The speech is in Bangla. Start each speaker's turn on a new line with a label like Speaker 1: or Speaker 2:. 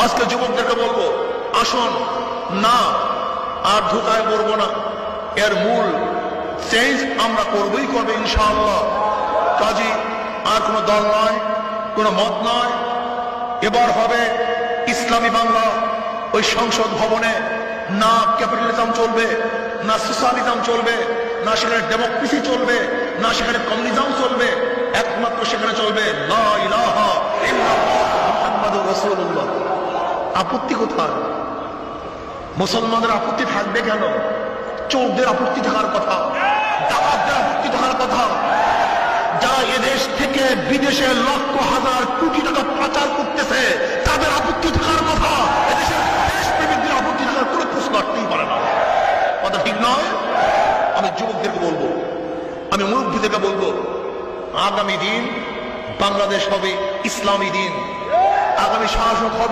Speaker 1: আজকে যুবকদেরকে বলবো, আসুন না আর ধোকায় পড়বো না, এর মূল চেঞ্জ আমরা করবই করবে ইনশাআল্লাহ। কাজী আর কোনো দল নয়, কোনো মত নয়, এবার হবে ইসলামী বাংলা। ওই সংসদ ভবনে না ক্যাপিটালিজম চলবে, না সোশ্যালিজম চলবে, না সেখানে ডেমোক্রেসি চলবে, না সেখানে কমিউনিজম চলবে, একমাত্র সেখানে চলবে লা ইলাহা ইল্লাল্লাহ মুহাম্মাদুর রাসূলুল্লাহ। আপত্তি কোথায়? মুসলমানদের আপত্তি থাকবে কেন? চোরদের আপত্তি থাকার কথা, ডাকাতদের আপত্তি থাকার কথা, যারা এদেশ থেকে বিদেশে লক্ষ হাজার কোটি টাকা পাচার করতেছে তাদের আপত্তি থাকার কথা। এদেশের দেশপ্রেমিকদের আপত্তি থাকার কোনো প্রশ্ন আসতেই পারে না। কথা ঠিক নয়? আমি যুবকদেরকে বলবো, আমি মুরব্বীদেরকে বলবো, আগামী দিন বাংলাদেশ হবে ইসলামী দিন, আগামী শাসক হবে